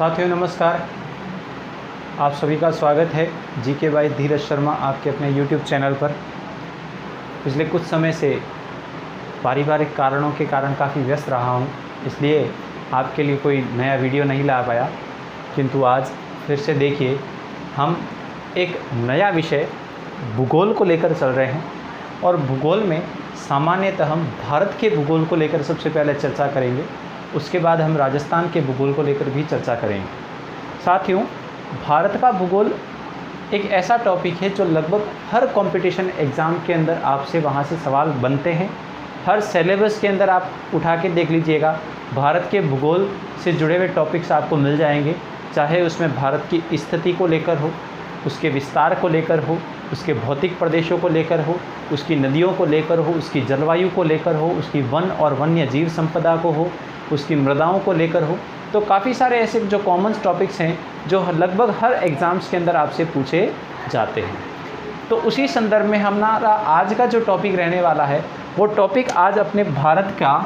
साथियों नमस्कार, आप सभी का स्वागत है जीके बाय धीरज शर्मा आपके अपने यूट्यूब चैनल पर। पिछले कुछ समय से पारिवारिक कारणों के कारण काफ़ी व्यस्त रहा हूं, इसलिए आपके लिए कोई नया वीडियो नहीं ला पाया, किंतु आज फिर से देखिए हम एक नया विषय भूगोल को लेकर चल रहे हैं और भूगोल में सामान्यतः हम भारत के भूगोल को लेकर सबसे पहले चर्चा करेंगे। उसके बाद हम राजस्थान के भूगोल को लेकर भी चर्चा करेंगे। साथियों, भारत का भूगोल एक ऐसा टॉपिक है जो लगभग हर कंपटीशन एग्ज़ाम के अंदर आपसे वहाँ से सवाल बनते हैं। हर सिलेबस के अंदर आप उठा के देख लीजिएगा, भारत के भूगोल से जुड़े हुए टॉपिक्स आपको मिल जाएंगे, चाहे उसमें भारत की स्थिति को लेकर हो, उसके विस्तार को लेकर हो, उसके भौतिक प्रदेशों को लेकर हो, उसकी नदियों को लेकर हो, उसकी जलवायु को लेकर हो, उसकी वन और वन्य जीव संपदा को हो, उसकी मृदाओं को लेकर हो। तो काफ़ी सारे ऐसे जो कॉमन टॉपिक्स हैं जो लगभग हर एग्ज़ाम्स के अंदर आपसे पूछे जाते हैं। तो उसी संदर्भ में हमारा आज का जो टॉपिक रहने वाला है वो टॉपिक आज अपने भारत का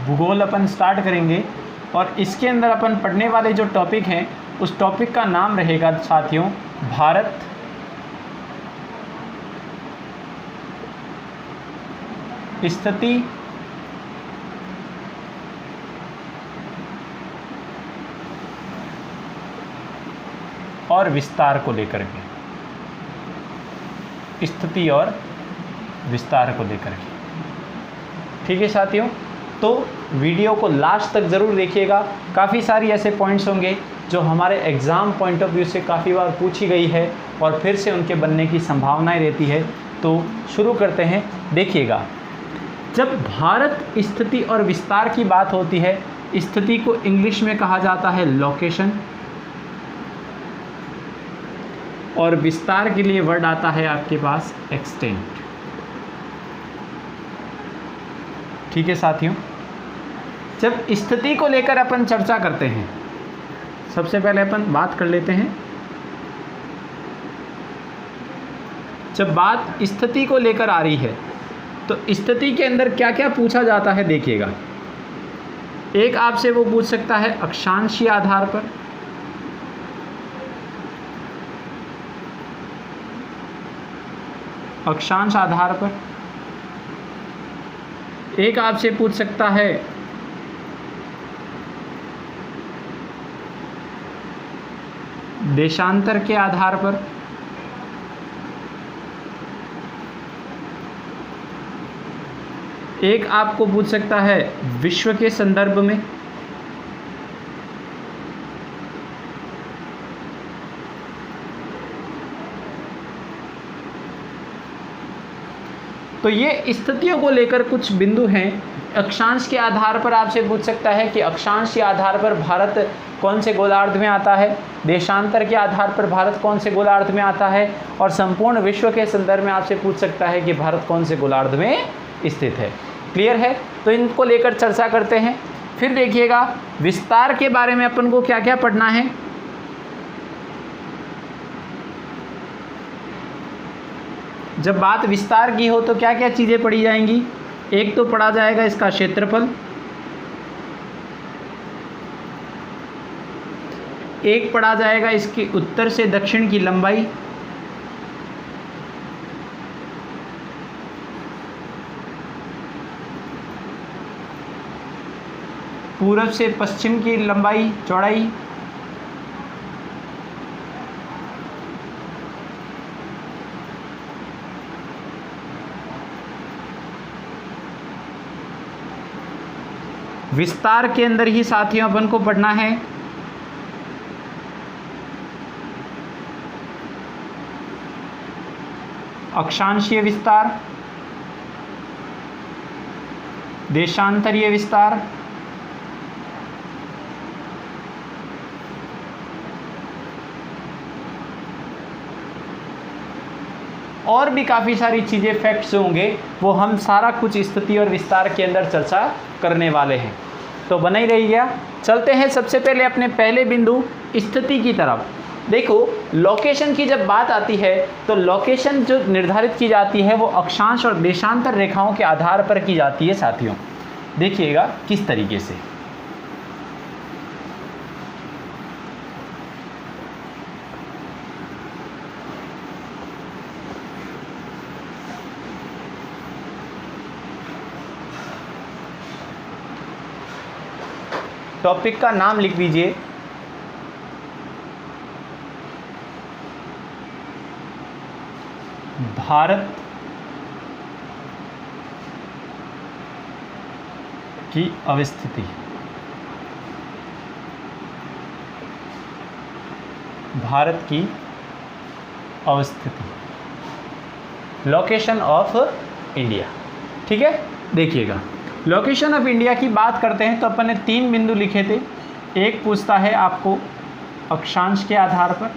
भूगोल अपन स्टार्ट करेंगे और इसके अंदर अपन पढ़ने वाले जो टॉपिक हैं उस टॉपिक का नाम रहेगा साथियों भारत स्थिति और विस्तार को लेकर के, स्थिति और विस्तार को लेकर के। ठीक है साथियों, तो वीडियो को लास्ट तक ज़रूर देखिएगा। काफ़ी सारी ऐसे पॉइंट्स होंगे जो हमारे एग्ज़ाम पॉइंट ऑफ व्यू से काफ़ी बार पूछी गई है और फिर से उनके बनने की संभावनाएं रहती है। तो शुरू करते हैं। देखिएगा, जब भारत स्थिति और विस्तार की बात होती है, स्थिति को इंग्लिश में कहा जाता है लोकेशन और विस्तार के लिए वर्ड आता है आपके पास एक्सटेंट। ठीक है साथियों, जब स्थिति को लेकर अपन चर्चा करते हैं, सबसे पहले अपन बात कर लेते हैं। जब बात स्थिति को लेकर आ रही है तो स्थिति के अंदर क्या क्या पूछा जाता है देखिएगा। एक आपसे वो पूछ सकता है अक्षांशीय आधार पर, अक्षांश आधार पर। एक आपसे पूछ सकता है देशांतर के आधार पर। एक आपको पूछ सकता है विश्व के संदर्भ में। तो ये स्थितियों को लेकर कुछ बिंदु हैं। अक्षांश के आधार पर आपसे पूछ सकता है कि अक्षांश के आधार पर भारत कौन से गोलार्ध में आता है, देशांतर के आधार पर भारत कौन से गोलार्ध में आता है, और संपूर्ण विश्व के संदर्भ में आपसे पूछ सकता है कि भारत कौन से गोलार्ध में स्थित है। क्लियर है? तो इनको लेकर चर्चा करते हैं। फिर देखिएगा विस्तार के बारे में अपन को क्या क्या पढ़ना है। जब बात विस्तार की हो तो क्या क्या चीज़ें पढ़ी जाएंगी। एक तो पढ़ा जाएगा इसका क्षेत्रफल, एक पढ़ा जाएगा इसकी उत्तर से दक्षिण की लंबाई, पूरब से पश्चिम की लंबाई चौड़ाई, विस्तार के अंदर ही साथियों अपन को पढ़ना है अक्षांशीय विस्तार, देशांतरीय विस्तार, और भी काफ़ी सारी चीज़ें फैक्ट्स होंगे, वो हम सारा कुछ स्थिति और विस्तार के अंदर चर्चा करने वाले हैं। तो बना ही रहिएगा। चलते हैं सबसे पहले अपने पहले बिंदु स्थिति की तरफ। देखो लोकेशन की जब बात आती है तो लोकेशन जो निर्धारित की जाती है वो अक्षांश और देशांतर रेखाओं के आधार पर की जाती है साथियों। देखिएगा किस तरीके से। टॉपिक का नाम लिख लीजिए, भारत की अवस्थिति। भारत की अवस्थिति, लोकेशन ऑफ इंडिया। ठीक है, देखिएगा लोकेशन ऑफ इंडिया की बात करते हैं तो अपन ने 3 बिंदु लिखे थे। एक पूछता है आपको अक्षांश के आधार पर,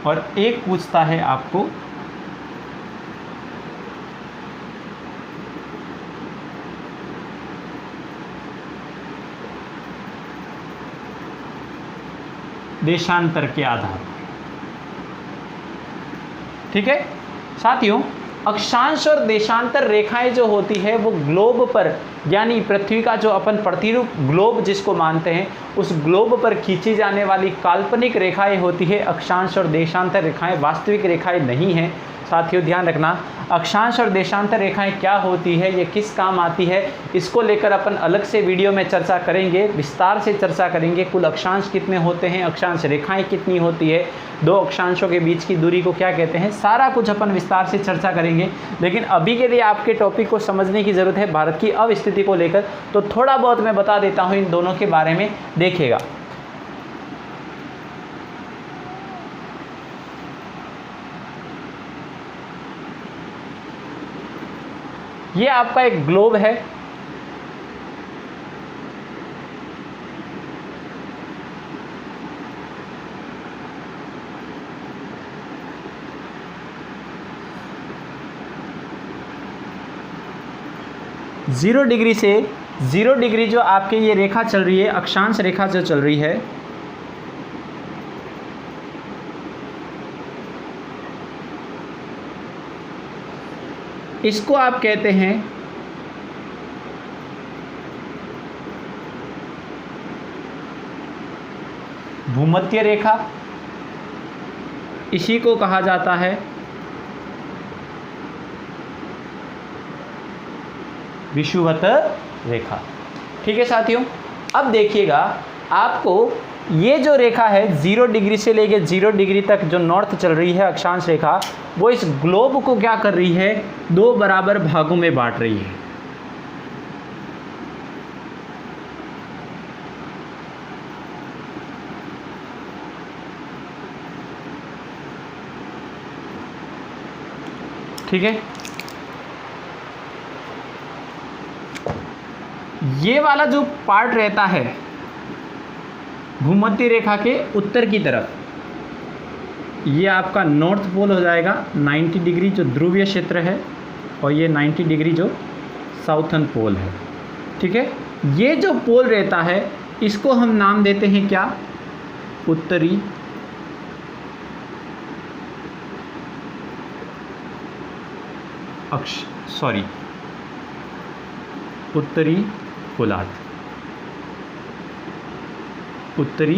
और एक पूछता है आपको देशांतर के आधार पर। ठीक है साथियों, अक्षांश और देशांतर रेखाएं जो होती है वो ग्लोब पर, यानी पृथ्वी का जो अपन प्रतिरूप ग्लोब जिसको मानते हैं, उस ग्लोब पर खींची जाने वाली काल्पनिक रेखाएं होती है अक्षांश और देशांतर रेखाएं, वास्तविक रेखाएं नहीं हैं। साथियों ध्यान रखना, अक्षांश और देशांतर रेखाएं क्या होती है, ये किस काम आती है, इसको लेकर अपन अलग से वीडियो में चर्चा करेंगे, विस्तार से चर्चा करेंगे। कुल अक्षांश कितने होते हैं, अक्षांश रेखाएं कितनी होती है, 2 अक्षांशों के बीच की दूरी को क्या कहते हैं, सारा कुछ अपन विस्तार से चर्चा करेंगे। लेकिन अभी के लिए आपके टॉपिक को समझने की ज़रूरत है भारत की अवस्थिति को लेकर, तो थोड़ा बहुत मैं बता देता हूँ इन दोनों के बारे में। देखिएगा ये आपका एक ग्लोब है, जीरो डिग्री से 0 डिग्री जो आपके ये रेखा चल रही है, अक्षांश रेखा जो चल रही है, इसको आप कहते हैं भूमध्य रेखा। इसी को कहा जाता है विषुवत रेखा। ठीक है साथियों, अब देखिएगा आपको ये जो रेखा है 0 डिग्री से लेके 0 डिग्री तक जो नॉर्थ चल रही है अक्षांश रेखा, वो इस ग्लोब को क्या कर रही है, 2 बराबर भागों में बांट रही है। ठीक है, ये वाला जो पार्ट रहता है भूमध्य रेखा के उत्तर की तरफ, ये आपका नॉर्थ पोल हो जाएगा, 90 डिग्री जो ध्रुवीय क्षेत्र है, और ये 90 डिग्री जो साउथर्न पोल है। ठीक है, ये जो पोल रहता है इसको हम नाम देते हैं क्या, उत्तरी उत्तरी गोलार्ध। उत्तरी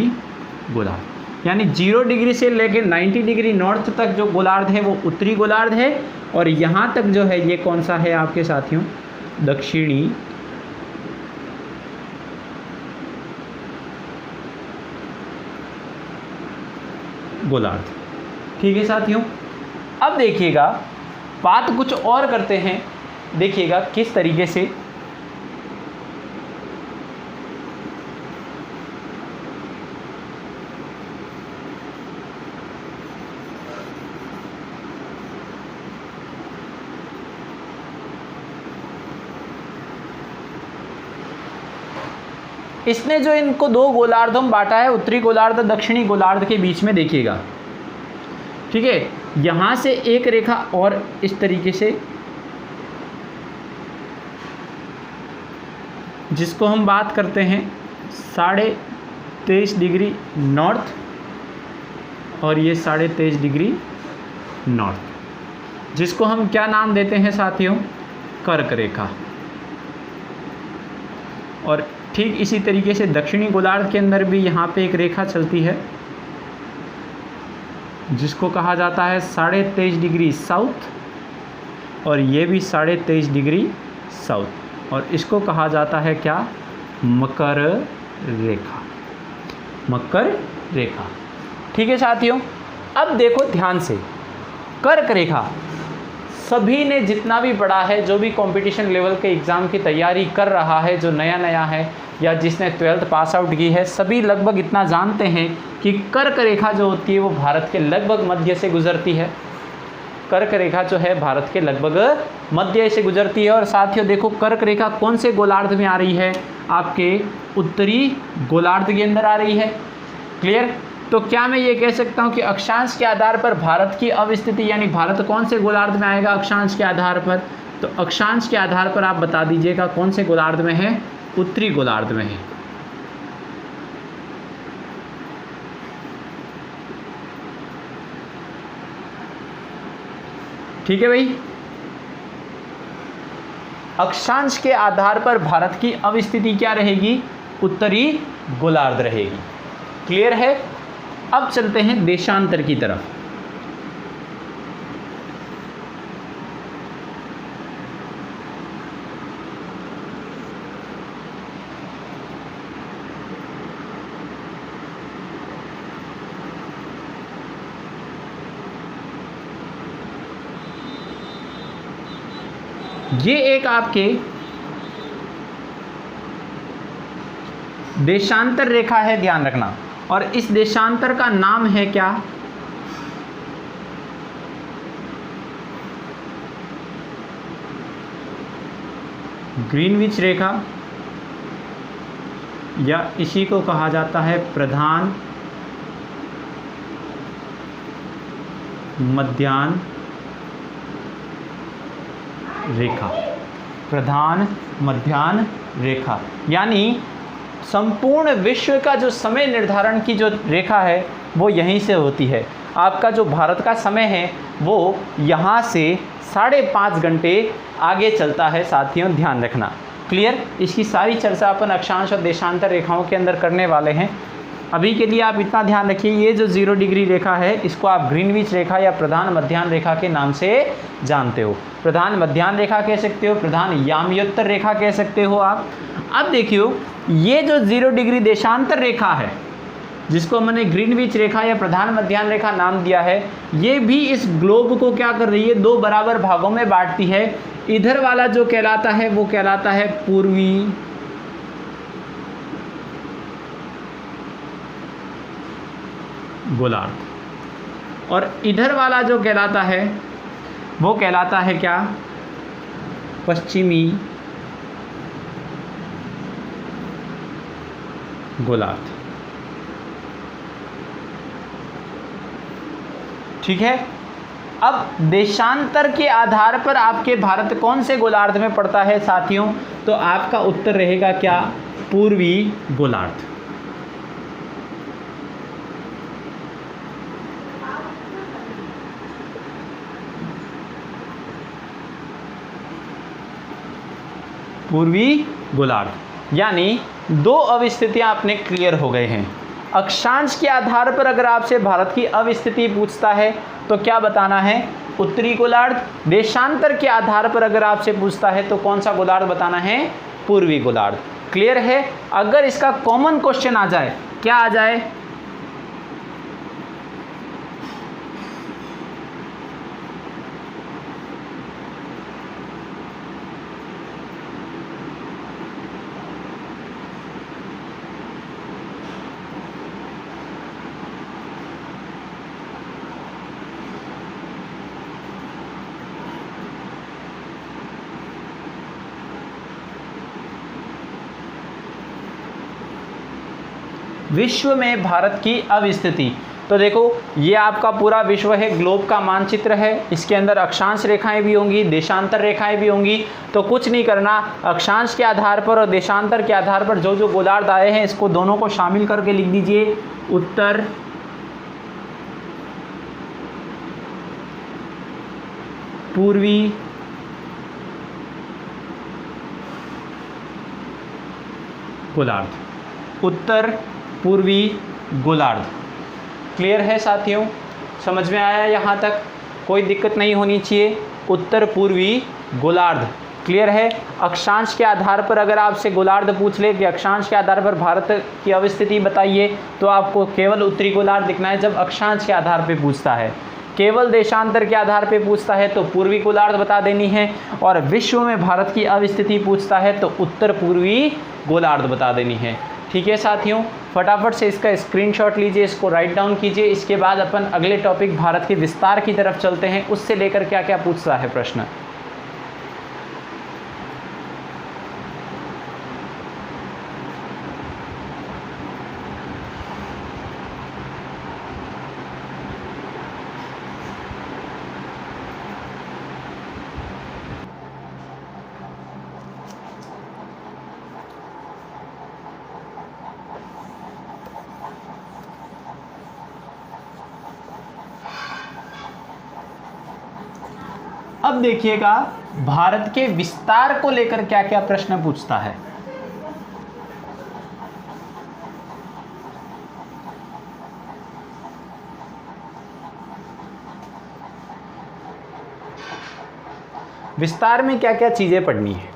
गोलार्ध यानी 0 डिग्री से लेकर 90 डिग्री नॉर्थ तक जो गोलार्ध है वो उत्तरी गोलार्ध है, और यहाँ तक जो है ये कौन सा है आपके साथियों, दक्षिणी गोलार्ध। ठीक है साथियों, अब देखिएगा बात कुछ और करते हैं। देखिएगा किस तरीके से इसने जो इनको 2 गोलार्धों में बांटा है, उत्तरी गोलार्ध दक्षिणी गोलार्ध के बीच में, देखिएगा ठीक है, यहाँ से एक रेखा और इस तरीके से, जिसको हम बात करते हैं 23.5 डिग्री नॉर्थ, और ये 23.5 डिग्री नॉर्थ, जिसको हम क्या नाम देते हैं साथियों? कर्क रेखा। और ठीक इसी तरीके से दक्षिणी गोलार्ध के अंदर भी यहाँ पे एक रेखा चलती है, जिसको कहा जाता है 23.5 डिग्री साउथ, और ये भी 23.5 डिग्री साउथ, और इसको कहा जाता है क्या? मकर रेखा। मकर रेखा। ठीक है साथियों, अब देखो ध्यान से, कर्क रेखा सभी ने जितना भी पढ़ा है, जो भी कंपटीशन लेवल के एग्ज़ाम की तैयारी कर रहा है, जो नया नया है या जिसने 12th पास आउट की है, सभी लगभग इतना जानते हैं कि कर्क रेखा जो होती है वो भारत के लगभग मध्य से गुजरती है। कर्क रेखा जो है भारत के लगभग मध्य से गुजरती है। और साथियों देखो, कर्क रेखा कौन से गोलार्ध में आ रही है? आपके उत्तरी गोलार्ध के अंदर आ रही है। क्लियर? तो क्या मैं ये कह सकता हूँ कि अक्षांश के आधार पर भारत की अवस्थिति, यानी भारत कौन से गोलार्ध में आएगा अक्षांश के आधार पर? तो अक्षांश के आधार पर आप बता दीजिएगा कौन से गोलार्ध में है? उत्तरी गोलार्ध में है। ठीक है भाई, अक्षांश के आधार पर भारत की अवस्थिति क्या रहेगी? उत्तरी गोलार्ध रहेगी। क्लियर है? अब चलते हैं देशांतर की तरफ। ये एक आपके देशांतर रेखा है, ध्यान रखना। और इस देशांतर का नाम है क्या? ग्रीनविच रेखा, या इसी को कहा जाता है प्रधान मध्याह्न रेखा। प्रधान मध्याह्न रेखा यानी संपूर्ण विश्व का जो समय निर्धारण की जो रेखा है वो यहीं से होती है। आपका जो भारत का समय है वो यहाँ से 5.5 घंटे आगे चलता है साथियों, ध्यान रखना। क्लियर? इसकी सारी चर्चा अपन अक्षांश और देशांतर रेखाओं के अंदर करने वाले हैं। अभी के लिए आप इतना ध्यान रखिए, ये जो 0 डिग्री रेखा है इसको आप ग्रीनविच रेखा या प्रधान मध्याह्न रेखा के नाम से जानते हो। प्रधान मध्याह्न रेखा कह सकते हो, प्रधान याम्योत्तर रेखा कह सकते हो आप। अब देखियो, ये जो 0 डिग्री देशांतर रेखा है, जिसको मैंने ग्रीनविच रेखा या प्रधान मध्याह्न रेखा नाम दिया है, ये भी इस ग्लोब को क्या कर रही है? 2 बराबर भागों में बांटती है। इधर वाला जो कहलाता है वो कहलाता है पूर्वी गोलार्ध, और इधर वाला जो कहलाता है वो कहलाता है क्या? पश्चिमी गोलार्ध। ठीक है? अब देशांतर के आधार पर आपके भारत कौन से गोलार्ध में पड़ता है साथियों? तो आपका उत्तर रहेगा क्या? पूर्वी गोलार्ध। पूर्वी गोलार्ध यानी 2 अवस्थितियां अपने क्लियर हो गए हैं। अक्षांश के आधार पर अगर आपसे भारत की अवस्थिति पूछता है तो क्या बताना है? उत्तरी गोलार्ध। देशांतर के आधार पर अगर आपसे पूछता है तो कौन सा गोलार्ध बताना है? पूर्वी गोलार्ध। क्लियर है? अगर इसका कॉमन क्वेश्चन आ जाए, क्या आ जाए? विश्व में भारत की अवस्थिति। तो देखो ये आपका पूरा विश्व है, ग्लोब का मानचित्र है, इसके अंदर अक्षांश रेखाएं भी होंगी, देशांतर रेखाएं भी होंगी। तो कुछ नहीं करना, अक्षांश के आधार पर और देशांतर के आधार पर जो जो गोलार्ध आए हैं इसको दोनों को शामिल करके लिख दीजिए, उत्तर पूर्वी गोलार्ध, उत्तर पूर्वी गोलार्ध। क्लियर है साथियों, समझ में आया यहाँ तक? कोई दिक्कत नहीं होनी चाहिए। उत्तर पूर्वी गोलार्ध क्लियर है। अक्षांश के आधार पर अगर आपसे गोलार्ध पूछ ले कि अक्षांश के आधार पर भारत की अवस्थिति बताइए, तो आपको केवल उत्तरी गोलार्ध लिखना है जब अक्षांश के आधार पर पूछता है। केवल देशांतर के आधार पर पूछता है तो पूर्वी गोलार्ध बता देनी है, और विश्व में भारत की अवस्थिति पूछता है तो उत्तर पूर्वी गोलार्ध बता देनी है। ठीक है साथियों, फटाफट से इसका स्क्रीनशॉट लीजिए, इसको राइट डाउन कीजिए। इसके बाद अपन अगले टॉपिक भारत के विस्तार की तरफ चलते हैं, उससे लेकर क्या क्या पूछता है प्रश्न। अब देखिएगा भारत के विस्तार को लेकर क्या क्या प्रश्न पूछता है। विस्तार में क्या क्या चीजें पढ़नी है।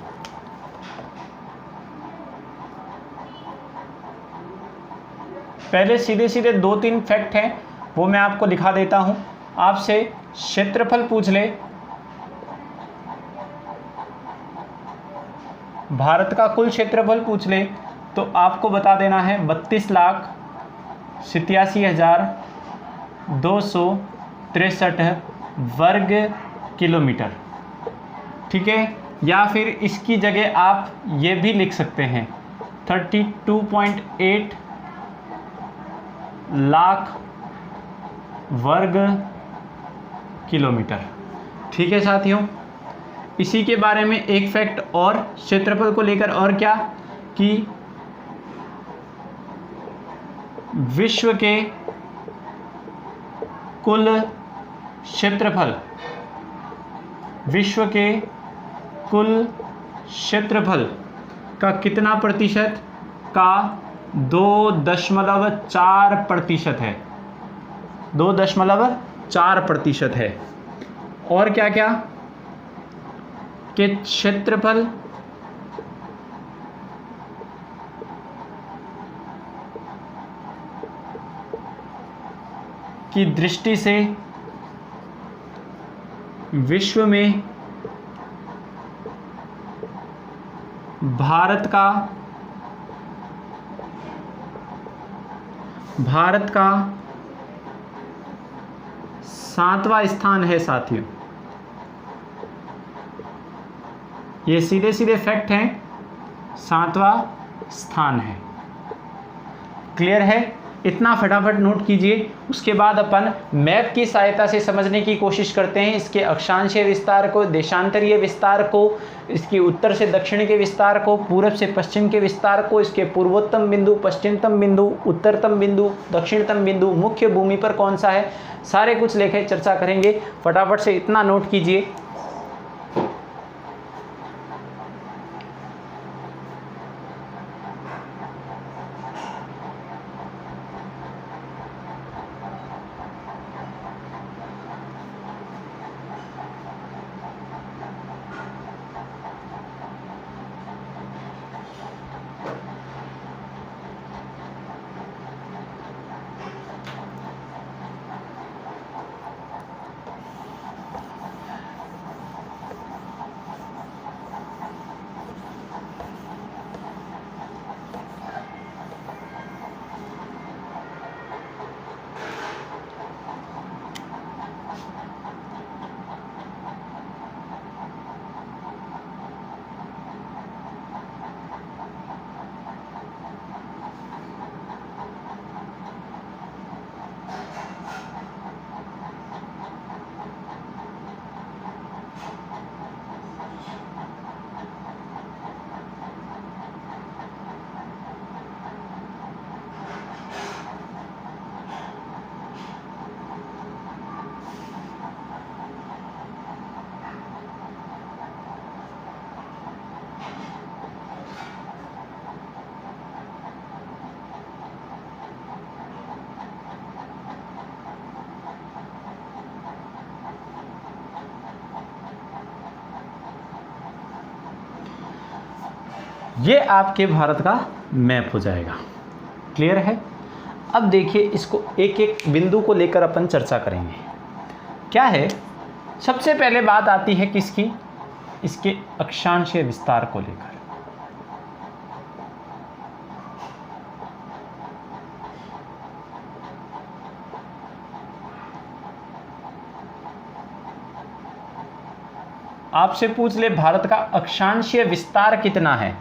पहले सीधे सीधे 2-3 फैक्ट हैं, वो मैं आपको दिखा देता हूं। आपसे क्षेत्रफल पूछ ले, भारत का कुल क्षेत्रफल पूछ ले, तो आपको बता देना है 32,87,263 वर्ग किलोमीटर। ठीक है, या फिर इसकी जगह आप ये भी लिख सकते हैं 32.8 लाख वर्ग किलोमीटर। ठीक है साथियों, इसी के बारे में एक फैक्ट और क्षेत्रफल को लेकर, और क्या कि विश्व के कुल क्षेत्रफल, विश्व के कुल क्षेत्रफल का कितना प्रतिशत का 2.4% है, 2.4% है। और क्या क्या के क्षेत्रफल की दृष्टि से विश्व में भारत का 7वां स्थान है साथियों। ये सीधे सीधे फैक्ट हैं, 7वां स्थान है। क्लियर है? इतना फटाफट नोट कीजिए। उसके बाद अपन मैप की सहायता से समझने की कोशिश करते हैं इसके अक्षांशीय विस्तार को, देशांतरीय विस्तार को, इसकी उत्तर से दक्षिण के विस्तार को, पूर्व से पश्चिम के विस्तार को, इसके पूर्वोत्तम बिंदु, पश्चिमतम बिंदु, उत्तरतम बिंदु, दक्षिणतम बिंदु, मुख्य भूमि पर कौन सा है, सारे कुछ लेकर चर्चा करेंगे। फटाफट से इतना नोट कीजिए। ये आपके भारत का मैप हो जाएगा। क्लियर है? अब देखिए, इसको एक एक बिंदु को लेकर अपन चर्चा करेंगे। क्या है, सबसे पहले बात आती है किसकी, इसके अक्षांशीय विस्तार को लेकर। आपसे पूछ ले भारत का अक्षांशीय विस्तार कितना है,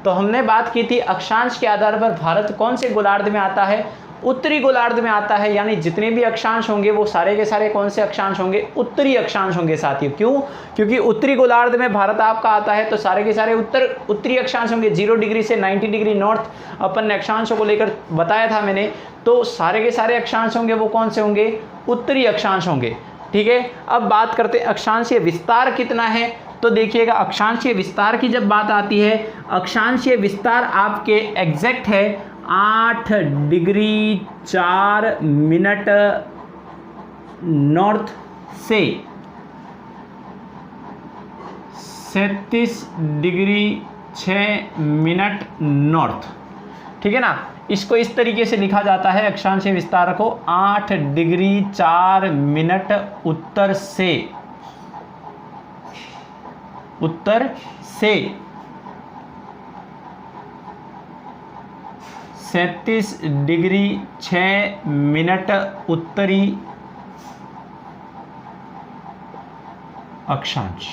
तो हमने बात की थी अक्षांश के आधार पर भारत कौन से गोलार्ध में आता है, उत्तरी गोलार्ध में आता है। यानी जितने भी अक्षांश होंगे वो सारे के सारे कौन से अक्षांश होंगे, उत्तरी अक्षांश होंगे साथियों। क्यों? क्योंकि उत्तरी गोलार्ध में भारत आपका आता है, तो सारे के सारे उत्तरी अक्षांश होंगे। 0 डिग्री से 90 डिग्री नॉर्थ अपन ने अक्षांशों को लेकर बताया था मैंने, तो सारे के सारे अक्षांश होंगे वो कौन से होंगे, उत्तरी अक्षांश होंगे। ठीक है, अब बात करते हैं अक्षांशीय विस्तार कितना है। तो देखिएगा, अक्षांशीय विस्तार की जब बात आती है, अक्षांशीय विस्तार आपके एग्जैक्ट है 8 डिग्री 4 मिनट नॉर्थ से 37 डिग्री 6 मिनट नॉर्थ। ठीक है ना, इसको इस तरीके से लिखा जाता है अक्षांशीय विस्तार को 8 डिग्री 4 मिनट उत्तर से 37 डिग्री 6 मिनट उत्तरी अक्षांश।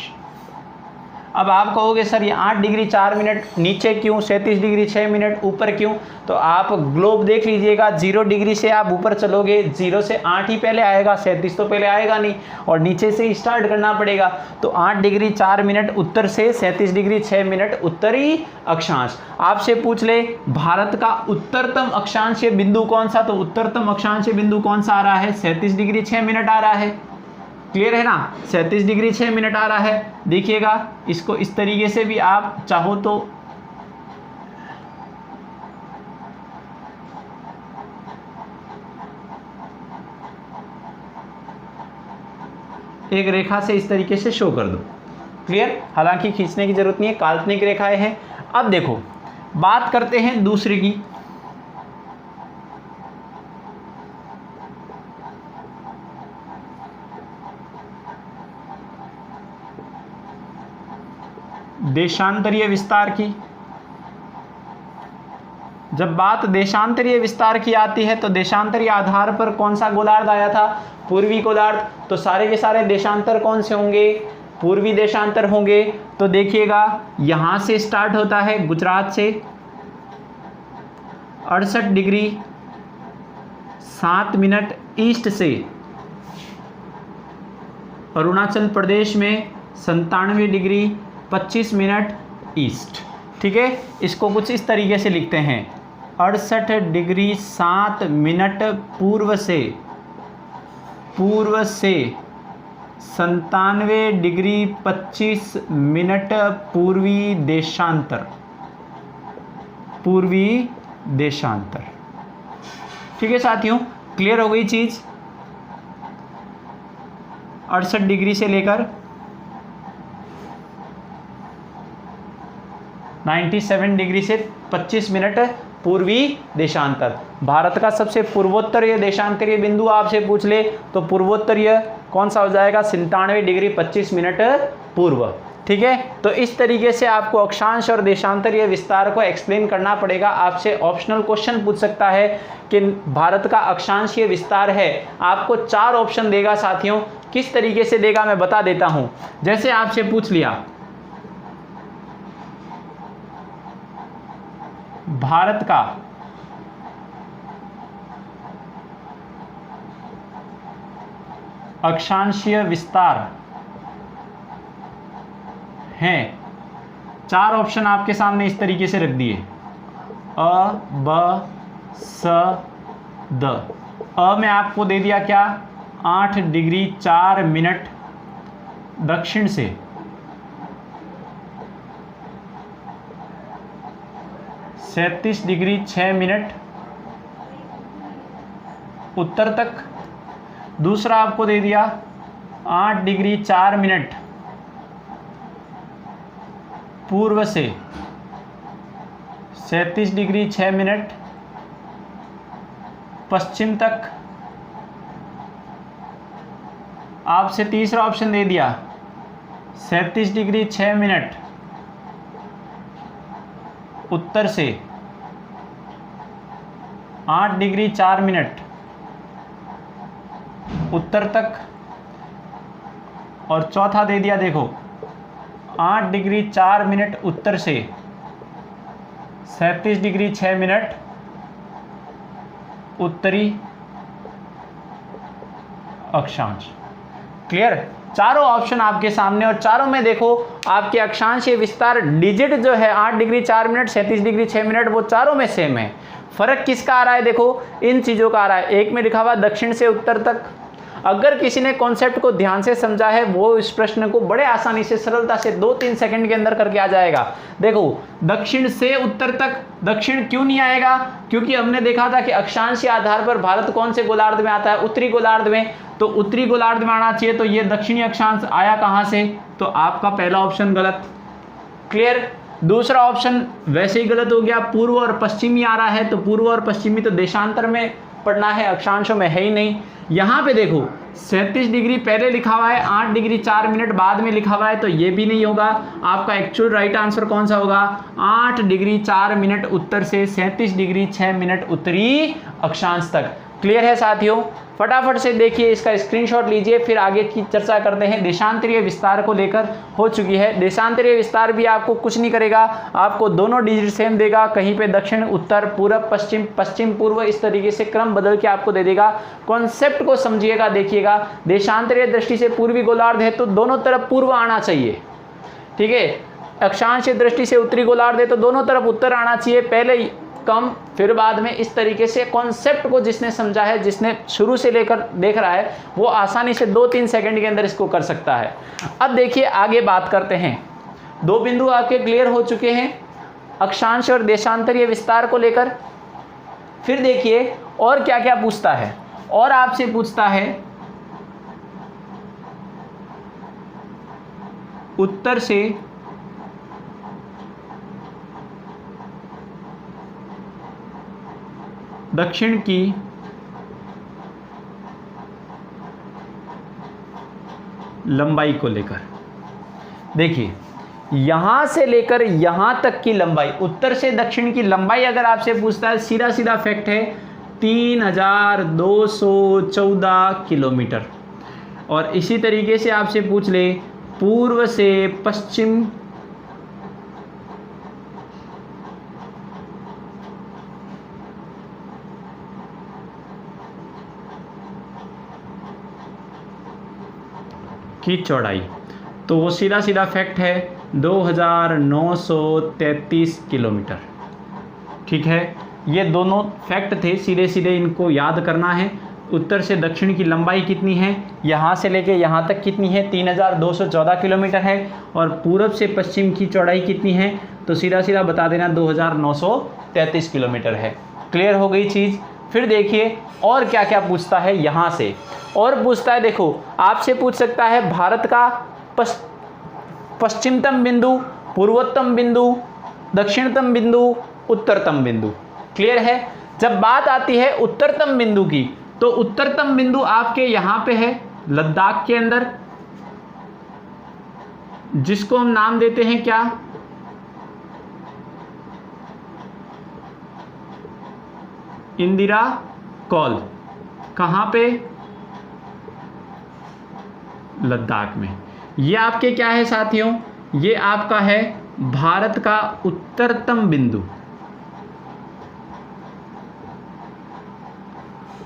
अब आप कहोगे सर ये 8 डिग्री 4 मिनट नीचे क्यों, 37 डिग्री 6 मिनट ऊपर क्यों? तो आप ग्लोब देख लीजिएगा, 0 डिग्री से आप ऊपर चलोगे, 0 से 8 ही पहले आएगा, 37 तो पहले आएगा नहीं, और नीचे से ही स्टार्ट करना पड़ेगा। तो 8 डिग्री 4 मिनट उत्तर से 37 डिग्री 6 मिनट उत्तरी अक्षांश। आपसे पूछ ले भारत का उत्तरतम अक्षांशीय बिंदु कौन सा, तो उत्तरतम अक्षांशीय बिंदु कौन सा आ रहा है, 37 डिग्री 6 मिनट आ रहा है। क्लियर है ना, 37 डिग्री 6 मिनट आ रहा है। देखिएगा, इसको इस तरीके से भी आप चाहो तो एक रेखा से इस तरीके से शो कर दो। क्लियर? हालांकि खींचने की जरूरत नहीं है, काल्पनिक रेखाएं हैं। अब देखो, बात करते हैं दूसरे की। देशांतरीय विस्तार की। जब बात देशांतरीय विस्तार की आती है, तो देशांतरीय आधार पर कौन सा गोलार्ध आया था, पूर्वी गोलार्ध। तो सारे के सारे देशांतर कौन से होंगे, पूर्वी देशांतर होंगे। तो देखिएगा, यहां से स्टार्ट होता है गुजरात से 68 डिग्री 7 मिनट ईस्ट से, अरुणाचल प्रदेश में 97 डिग्री 25 मिनट ईस्ट। ठीक है, इसको कुछ इस तरीके से लिखते हैं 68 डिग्री 7 मिनट पूर्व से 97 डिग्री 25 मिनट पूर्वी देशांतर। ठीक है साथियों, क्लियर हो गई चीज। 68 डिग्री से लेकर 97 डिग्री से 25 मिनट पूर्वी देशांतर। भारत का सबसे पूर्वोत्तरीय देशांतरीय बिंदु आपसे पूछ ले तो पूर्वोत्तरीय कौन सा हो जाएगा, 97 डिग्री 25 मिनट पूर्व। ठीक है, तो इस तरीके से आपको अक्षांश और देशांतरीय विस्तार को एक्सप्लेन करना पड़ेगा। आपसे ऑप्शनल क्वेश्चन पूछ सकता है कि भारत का अक्षांशीय विस्तार है, आपको 4 ऑप्शन देगा साथियों। किस तरीके से देगा मैं बता देता हूं। जैसे आपसे पूछ लिया भारत का अक्षांशीय विस्तार है, 4 ऑप्शन आपके सामने इस तरीके से रख दिए, अ ब स द। अ में आपको दे दिया क्या, 8 डिग्री 4 मिनट दक्षिण से, 37 डिग्री 6 मिनट उत्तर तक। दूसरा आपको दे दिया 8 डिग्री 4 मिनट पूर्व से 37 डिग्री 6 मिनट पश्चिम तक। आपसे तीसरा ऑप्शन दे दिया 37 डिग्री 6 मिनट उत्तर से 8 डिग्री 4 मिनट उत्तर तक। और चौथा दे दिया देखो 8 डिग्री 4 मिनट उत्तर से 37 डिग्री 6 मिनट उत्तरी अक्षांश। क्लियर? चारों ऑप्शन आपके सामने और चारों में देखो आपके अक्षांशीय विस्तार डिजिट जो है 8 डिग्री 4 मिनट 37 डिग्री 6 मिनट वो चारों में सेम है। फर्क किसका आ रहा है? देखो इन चीज़ों का आ रहा है। एक में लिखा हुआ दक्षिण से उत्तर तक। अगर किसी ने कॉन्सेप्ट को ध्यान से समझा है वो इस प्रश्न को बड़े आसानी से सरलता से 2-3 सेकंड के अंदर करके आ जाएगा। देखो दक्षिण से उत्तर तक, दक्षिण क्यों नहीं आएगा? क्योंकि हमने देखा था कि अक्षांशीय आधार पर भारत कौन से गोलार्ध में आता है? उत्तरी गोलार्ध में। तो उत्तरी गोलार्ध में आना चाहिए, तो ये दक्षिणी अक्षांश आया कहाँ से? तो आपका पहला ऑप्शन गलत। क्लियर? दूसरा ऑप्शन वैसे ही गलत हो गया, पूर्व और पश्चिमी आ रहा है, तो पूर्व और पश्चिमी तो देशांतर में पढ़ना है, अक्षांशों में है ही नहीं। यहाँ पे देखो 37 डिग्री पहले लिखा हुआ है, 8 डिग्री 4 मिनट बाद में लिखा हुआ है, तो ये भी नहीं होगा। आपका एक्चुअल राइट आंसर कौन सा होगा? 8 डिग्री 4 मिनट उत्तर से 37 डिग्री 6 मिनट उत्तरी अक्षांश तक। क्लियर है साथियों? फटाफट से देखिए, इसका स्क्रीनशॉट लीजिए, फिर आगे की चर्चा करते हैं। देशांतरीय विस्तार को लेकर हो चुकी है। देशांतरीय विस्तार भी आपको कुछ नहीं करेगा, आपको दोनों डिजिट सेम देगा। कहीं पे दक्षिण उत्तर, पूरब पश्चिम, पश्चिम पूर्व, इस तरीके से क्रम बदल के आपको दे देगा। कॉन्सेप्ट को समझिएगा, देखिएगा। देशांतरीय दृष्टि से पूर्वी गोलार्ध है तो दोनों तरफ पूर्व आना चाहिए, ठीक है। अक्षांशीय दृष्टि से उत्तरी गोलार्ध है तो दोनों तरफ उत्तर आना चाहिए, पहले कम फिर बाद में। इस तरीके से कॉन्सेप्ट को जिसने समझा है, जिसने शुरू से लेकर देख रहा है, वो आसानी से 2-3 सेकंड के अंदर इसको कर सकता है। अब देखिए आगे बात करते हैं। 2 बिंदु आपके क्लियर हो चुके हैं अक्षांश और देशांतरीय विस्तार को लेकर। फिर देखिए और क्या क्या पूछता है। और आपसे पूछता है उत्तर से दक्षिण की लंबाई को लेकर। देखिए यहां से लेकर यहां तक की लंबाई, उत्तर से दक्षिण की लंबाई अगर आपसे पूछता है, सीधा सीधा फैक्ट है 3214 किलोमीटर। और इसी तरीके से आपसे पूछ ले पूर्व से पश्चिम की चौड़ाई, तो वो सीधा सीधा फैक्ट है 2933 किलोमीटर। ठीक है, ये दोनों फैक्ट थे, सीधे सीधे इनको याद करना है। उत्तर से दक्षिण की लंबाई कितनी है, यहाँ से लेके यहाँ तक कितनी है, 3214 किलोमीटर है। और पूरब से पश्चिम की चौड़ाई कितनी है, तो सीधा सीधा बता देना 2933 किलोमीटर है। क्लियर हो गई चीज़। फिर देखिए और क्या क्या पूछता है यहाँ से। और पूछता है, देखो आपसे पूछ सकता है भारत का पश्चिमतम बिंदु, पूर्वोत्तम बिंदु, दक्षिणतम बिंदु, उत्तरतम बिंदु। क्लियर है। जब बात आती है उत्तरतम बिंदु की, तो उत्तरतम बिंदु आपके यहाँ पे है लद्दाख के अंदर, जिसको हम नाम देते हैं क्या, इंदिरा कॉल। कहाँ पे, लद्दाख में। ये आपके क्या है साथियों, ये आपका है भारत का उत्तरतम बिंदु,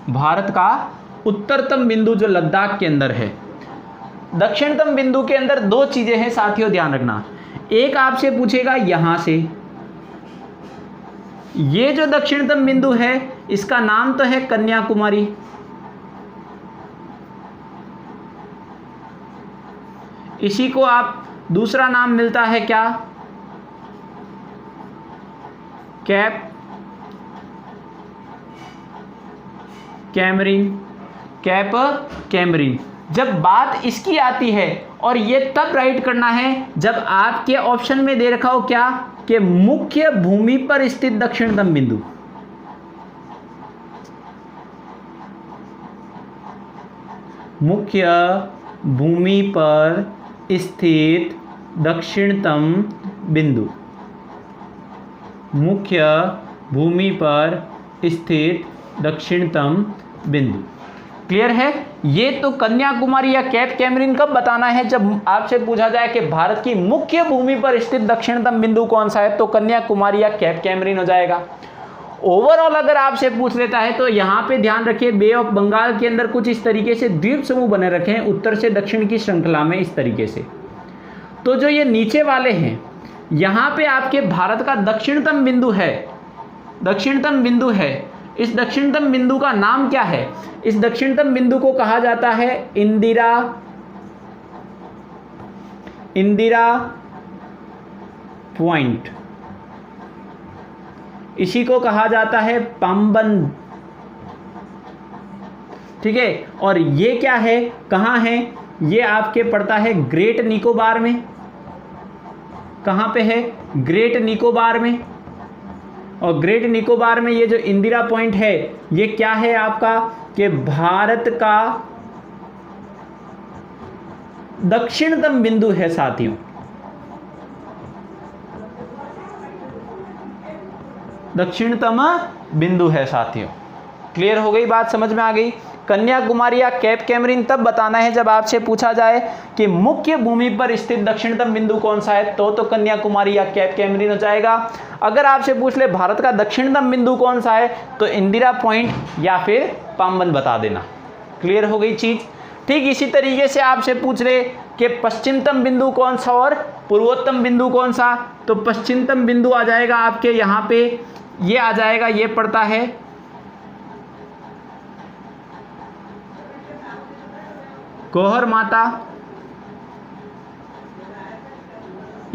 भारत का उत्तरतम बिंदु जो लद्दाख के अंदर है। दक्षिणतम बिंदु के अंदर दो चीजें हैं साथियों, ध्यान रखना। एक आपसे पूछेगा यहां से, ये जो दक्षिणतम बिंदु है इसका नाम तो है कन्याकुमारी, इसी को आप दूसरा नाम मिलता है क्या, कैप कैमरिन, कैप कैमरिन। जब बात इसकी आती है, और ये तब राइट करना है जब आपके ऑप्शन में दे रखा हो क्या, कि मुख्य भूमि पर स्थित दक्षिणतम बिंदु, मुख्य भूमि पर स्थित दक्षिणतम बिंदु, मुख्य भूमि पर स्थित दक्षिणतम बिंदु। क्लियर है? ये तो कन्याकुमारी या कैप कैमरिन कब बताना है? जब आपसे पूछा जाए कि भारत की मुख्य भूमि पर स्थित दक्षिणतम बिंदु कौन सा है, तो कन्याकुमारी या कैप कैमरिन हो जाएगा। ओवरऑल अगर आपसे पूछ लेता है तो यहां पे ध्यान रखिए, बे ऑफ बंगाल के अंदर कुछ इस तरीके से द्वीप समूह बने रखे हैं उत्तर से दक्षिण की श्रृंखला में, इस तरीके से। तो जो ये नीचे वाले हैं, यहां पे आपके भारत का दक्षिणतम बिंदु है, दक्षिणतम बिंदु है। इस दक्षिणतम बिंदु का नाम क्या है? इस दक्षिणतम बिंदु को कहा जाता है इंदिरा पॉइंट, इसी को कहा जाता है पाम्बन। ठीक है, और ये क्या है, कहां है? ये आपके पड़ता है ग्रेट निकोबार में। कहां पे है? ग्रेट निकोबार में। और ग्रेट निकोबार में ये जो इंदिरा पॉइंट है, ये क्या है आपका, कि भारत का दक्षिणतम बिंदु है साथियों। दक्षिणतम बिंदु है साथियों। क्लियर हो गई बात, समझ में आ गई? कन्याकुमारी या कैप कैमरिन तब बताना है जब आपसे पूछा जाए कि मुख्य भूमि पर स्थित दक्षिणतम बिंदु कौन सा है, तो कन्याकुमारी या कैप कैमरिन हो जाएगा। अगर आपसे पूछ ले भारत का दक्षिणतम बिंदु कौन सा है, तो इंदिरा पॉइंट या फिर पाम्बन बता देना। क्लियर हो गई चीज? ठीक इसी तरीके से आपसे पूछ ले कि पश्चिमतम बिंदु कौन सा और पूर्वोत्तम बिंदु कौन सा, तो पश्चिमतम बिंदु आ जाएगा आपके यहां पे, ये आ जाएगा, ये पड़ता है गौहर माता।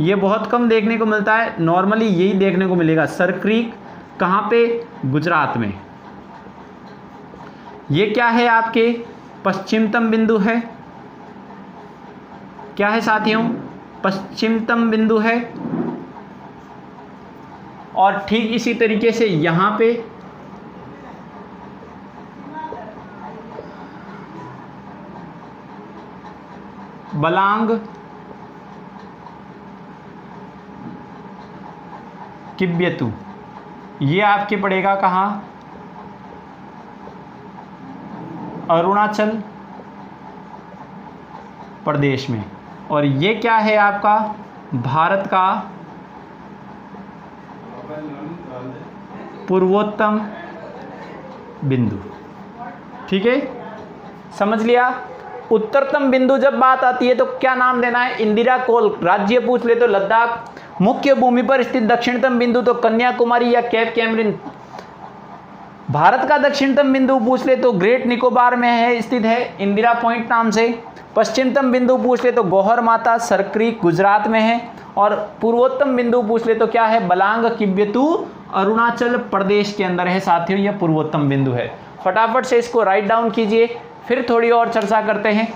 ये बहुत कम देखने को मिलता है, नॉर्मली यही देखने को मिलेगा। सर क्रीक कहाँ पे? गुजरात में। ये क्या है आपके? पश्चिमतम बिंदु है। क्या है साथियों? पश्चिमतम बिंदु है। और ठीक इसी तरीके से यहां पे बलांग किब्यतु, ये आपके पड़ेगा कहाँ? अरुणाचल प्रदेश में। और ये क्या है आपका? भारत का पूर्वोत्तम बिंदु। ठीक है, समझ लिया? उत्तरतम बिंदु जब बात आती है तो क्या नाम देना है? इंदिरा कोल। राज्य पूछ ले तो लद्दाख। मुख्य भूमि पर स्थित दक्षिणतम बिंदु तो कन्याकुमारी या कैप कैमरिन। भारत का दक्षिणतम बिंदु पूछ ले तो ग्रेट निकोबार में है, स्थित है इंदिरा पॉइंट नाम से। पश्चिमतम बिंदु पूछ ले तो गौहर माता सरक्रीक गुजरात में है। और पूर्वोत्तम बिंदु पूछ ले तो क्या है? बलांग किब्यतु अरुणाचल प्रदेश के अंदर है साथियों, यह पूर्वोत्तम बिंदु है। फटाफट से इसको राइट डाउन कीजिए, फिर थोड़ी और चर्चा करते हैं।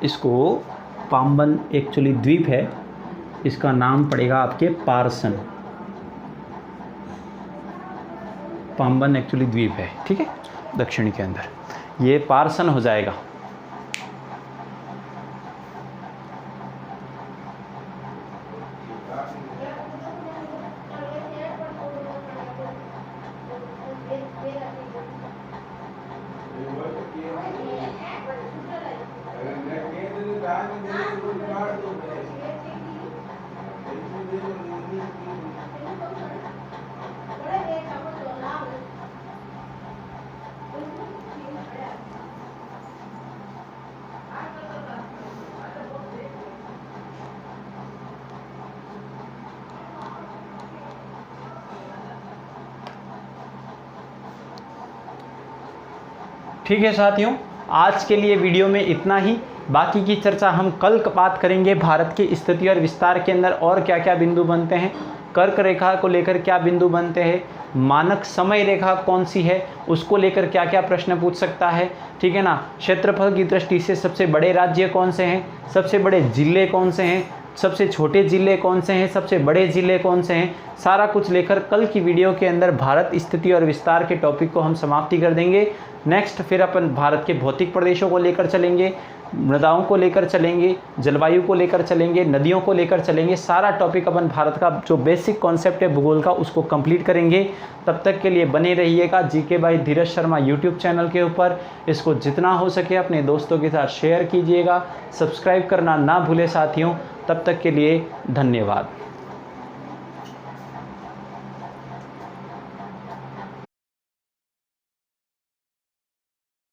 इसको पाम्बन एक्चुअली द्वीप है, इसका नाम पड़ेगा आपके पारसन। पाम्बन एक्चुअली द्वीप है, ठीक है, दक्षिण के अंदर, ये पारसन हो जाएगा। ठीक है साथियों, आज के लिए वीडियो में इतना ही। बाकी की चर्चा हम कल बात करेंगे। भारत की स्थिति और विस्तार के अंदर और क्या क्या बिंदु बनते हैं, कर्क रेखा को लेकर क्या बिंदु बनते हैं, मानक समय रेखा कौन सी है, उसको लेकर क्या क्या प्रश्न पूछ सकता है, ठीक है ना। क्षेत्रफल की दृष्टि से सबसे बड़े राज्य कौन से हैं, सबसे बड़े जिले कौन से हैं, सबसे छोटे ज़िले कौन से हैं, सबसे बड़े ज़िले कौन से हैं, सारा कुछ लेकर कल की वीडियो के अंदर भारत स्थिति और विस्तार के टॉपिक को हम समाप्ति कर देंगे। नेक्स्ट फिर अपन भारत के भौतिक प्रदेशों को लेकर चलेंगे, मृदाओं को लेकर चलेंगे, जलवायु को लेकर चलेंगे, नदियों को लेकर चलेंगे। सारा टॉपिक अपन भारत का जो बेसिक कॉन्सेप्ट है भूगोल का उसको कंप्लीट करेंगे। तब तक के लिए बने रहिएगा GK by Dheeraj Sharma YouTube channel के ऊपर। इसको जितना हो सके अपने दोस्तों के साथ शेयर कीजिएगा, सब्सक्राइब करना ना भूले साथियों। तब तक के लिए धन्यवाद।